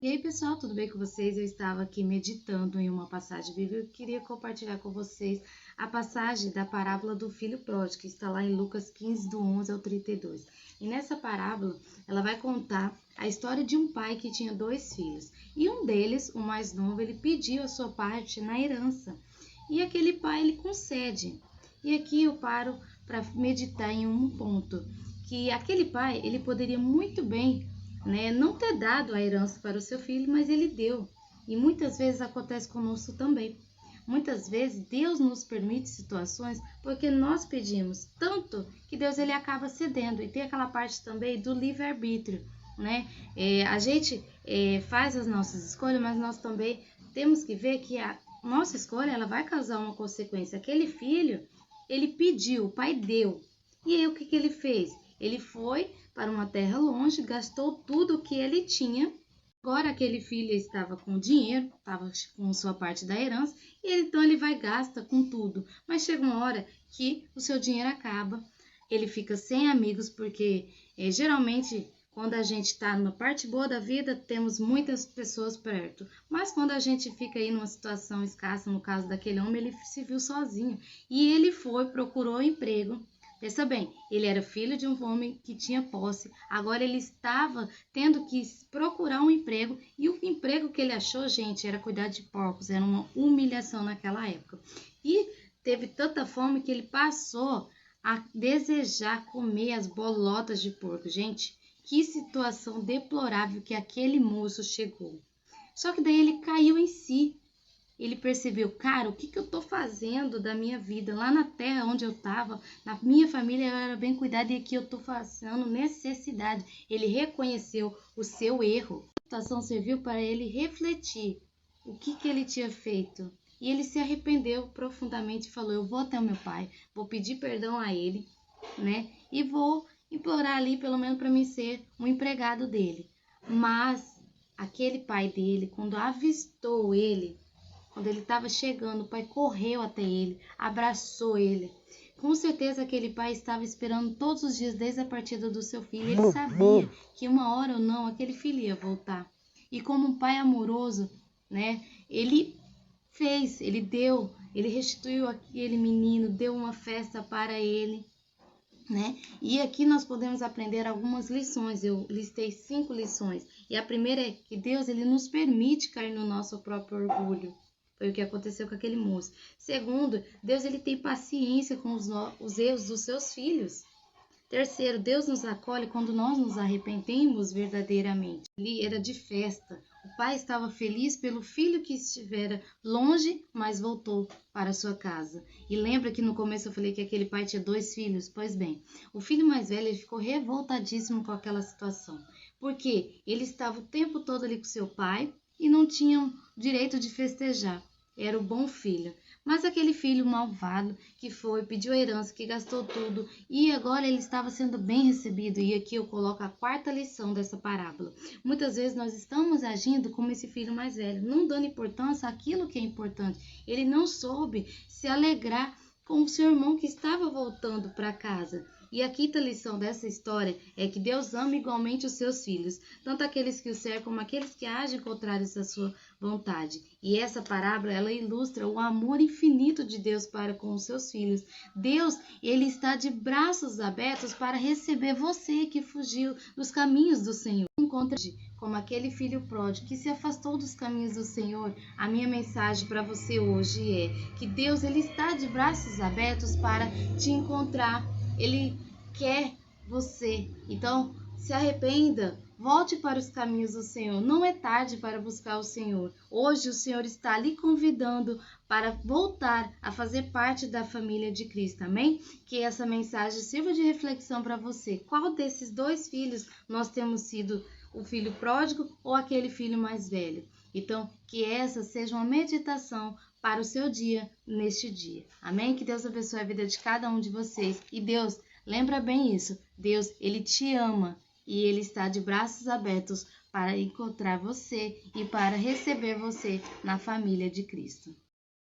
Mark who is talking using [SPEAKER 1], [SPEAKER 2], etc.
[SPEAKER 1] E aí, pessoal, tudo bem com vocês? Eu estava aqui meditando em uma passagem bíblica e queria compartilhar com vocês a passagem da parábola do filho pródigo, que está lá em Lucas 15, do 11 ao 32. E nessa parábola, ela vai contar a história de um pai que tinha dois filhos. E um deles, o mais novo, ele pediu a sua parte na herança. E aquele pai, ele concede. E aqui eu paro para meditar em um ponto, que aquele pai, ele poderia muito bem não ter dado a herança para o seu filho, mas ele deu. E muitas vezes acontece conosco também. Muitas vezes Deus nos permite situações porque nós pedimos, tanto que Deus ele acaba cedendo. E tem aquela parte também do livre-arbítrio, né? A gente faz as nossas escolhas, mas nós também temos que ver que a nossa escolha ela vai causar uma consequência. Aquele filho, ele pediu, o pai deu. E aí o que ele fez? Ele foi para uma terra longe, gastou tudo o que ele tinha. Agora aquele filho estava com dinheiro, estava com sua parte da herança, e então ele vai e gasta com tudo. Mas chega uma hora que o seu dinheiro acaba, ele fica sem amigos, porque geralmente quando a gente está numa parte boa da vida, temos muitas pessoas perto. Mas quando a gente fica aí numa situação escassa, no caso daquele homem, ele se viu sozinho. E ele procurou emprego. Pensa bem, ele era filho de um homem que tinha posse, agora ele estava tendo que procurar um emprego e o emprego que ele achou, gente, era cuidar de porcos, era uma humilhação naquela época. E teve tanta fome que ele passou a desejar comer as bolotas de porco. Gente, que situação deplorável que aquele moço chegou. Só que daí ele caiu em si. Ele percebeu, cara, o que eu tô fazendo da minha vida? Lá na terra onde eu tava, na minha família eu era bem cuidada e aqui eu tô passando necessidade. Ele reconheceu o seu erro. A situação serviu para ele refletir o que ele tinha feito. E ele se arrependeu profundamente e falou, eu vou até o meu pai, vou pedir perdão a ele, né? E vou implorar ali pelo menos para mim ser um empregado dele. Mas aquele pai dele, quando avistou ele, quando ele estava chegando, o pai correu até ele, abraçou ele. Com certeza aquele pai estava esperando todos os dias desde a partida do seu filho. Ele sabia que uma hora ou não aquele filho ia voltar. E como um pai amoroso, né, ele fez, ele deu, ele restituiu aquele menino, deu uma festa para ele. Né? E aqui nós podemos aprender algumas lições. Eu listei 5 lições. E a primeira é que Deus ele nos permite cair no nosso próprio orgulho. Foi o que aconteceu com aquele moço. Segundo, Deus ele tem paciência com os erros dos seus filhos. Terceiro, Deus nos acolhe quando nós nos arrependemos verdadeiramente. Ele era de festa. O pai estava feliz pelo filho que estivera longe, mas voltou para sua casa. E lembra que no começo eu falei que aquele pai tinha 2 filhos? Pois bem, o filho mais velho ele ficou revoltadíssimo com aquela situação. Porque ele estava o tempo todo ali com seu pai e não tinha direito de festejar. Era o bom filho. Mas aquele filho malvado que foi, pediu a herança, que gastou tudo e agora ele estava sendo bem recebido. E aqui eu coloco a 4ª lição dessa parábola. Muitas vezes nós estamos agindo como esse filho mais velho, não dando importância àquilo que é importante. Ele não soube se alegrar com o seu irmão que estava voltando para casa. E a 5ª lição dessa história é que Deus ama igualmente os seus filhos, tanto aqueles que o cercam como aqueles que agem contrários à sua vontade. E essa parábola, ela ilustra o amor infinito de Deus para com os seus filhos. Deus, ele está de braços abertos para receber você que fugiu dos caminhos do Senhor. Encontra como aquele filho pródigo que se afastou dos caminhos do Senhor. A minha mensagem para você hoje é que Deus, ele está de braços abertos para te encontrar. Ele quer você. Então, se arrependa, volte para os caminhos do Senhor. Não é tarde para buscar o Senhor. Hoje o Senhor está lhe convidando para voltar a fazer parte da família de Cristo. Amém? Que essa mensagem sirva de reflexão para você. Qual desses 2 filhos nós temos sido? O filho pródigo ou aquele filho mais velho? Então, que essa seja uma meditação para o seu dia, neste dia. Amém? Que Deus abençoe a vida de cada um de vocês. E Deus, lembra bem isso, Deus, ele te ama e ele está de braços abertos para encontrar você e para receber você na família de Cristo.